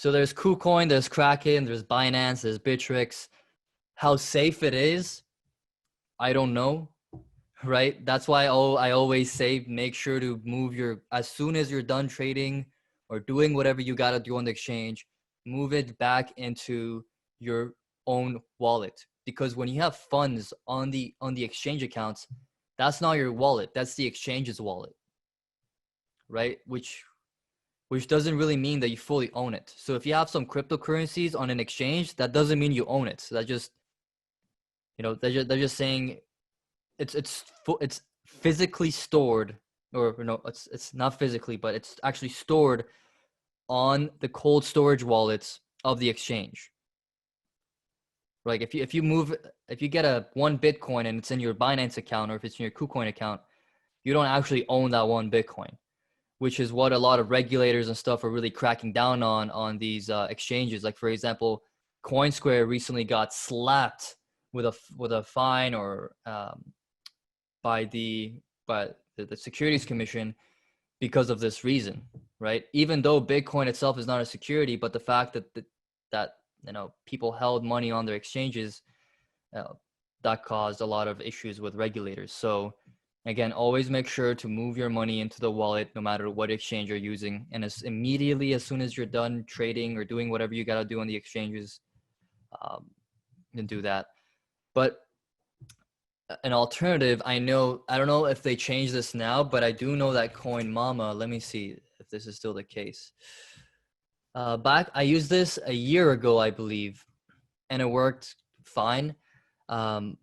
So there's KuCoin, there's Kraken, there's Binance, there's Bittrex. How safe it is, I don't know, right? That's why I always say make sure to move as soon as you're done trading or doing whatever you got to do on the exchange, move it back into your own wallet. Because when you have funds on the exchange accounts, that's not your wallet. That's the exchange's wallet, right? Which doesn't really mean that you fully own it. So if you have some cryptocurrencies on an exchange, that doesn't mean you own it. So that just, they're just saying it's physically stored, or no, it's not physically, but it's actually stored on the cold storage wallets of the exchange. Like if you get a 1 Bitcoin and it's in your Binance account, or if it's in your KuCoin account, you don't actually own that 1 Bitcoin, which is what a lot of regulators and stuff are really cracking down on these exchanges. Like for example, CoinSquare recently got slapped with a fine or by the Securities Commission because of this reason, right? Even though Bitcoin itself is not a security, but the fact that people held money on their exchanges, that caused a lot of issues with regulators. So again, always make sure to move your money into the wallet, no matter what exchange you're using. And as soon as you're done trading or doing whatever you got to do on the exchanges, and do that. But an alternative, I don't know if they change this now, but I do know that Coin Mama, let me see if this is still the case. I used this a year ago, I believe, and it worked fine. I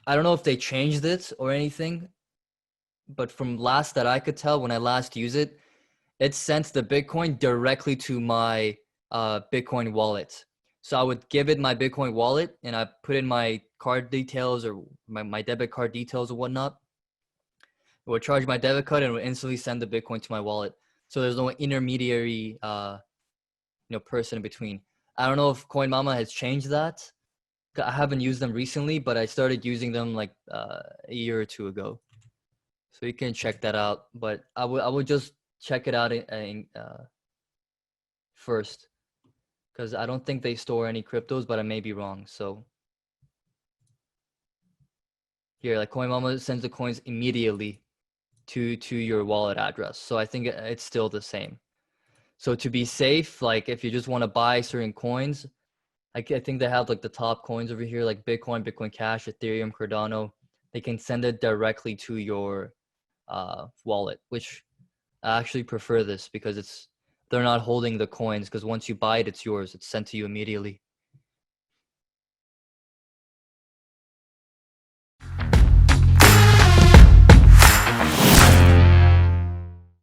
don't know if they changed it or anything, but from last that I could tell, when I last used it, it sent the Bitcoin directly to my Bitcoin wallet. So I would give it my Bitcoin wallet and I put in my card details or my debit card details or whatnot. It would charge my debit card and it would instantly send the Bitcoin to my wallet. So there's no intermediary person in between. I don't know if Coin Mama has changed that. I haven't used them recently, but I started using them like a year or two ago. So you can check that out. But I would just check it out first, because I don't think they store any cryptos, but I may be wrong. So here, like Coin Mama sends the coins immediately to your wallet address. So I think it's still the same. So to be safe, like if you just want to buy certain coins, I think they have like the top coins over here, like Bitcoin, Bitcoin Cash, Ethereum, Cardano. They can send it directly to your wallet, which I actually prefer this because they're not holding the coins, because once you buy it, it's yours. It's sent to you immediately.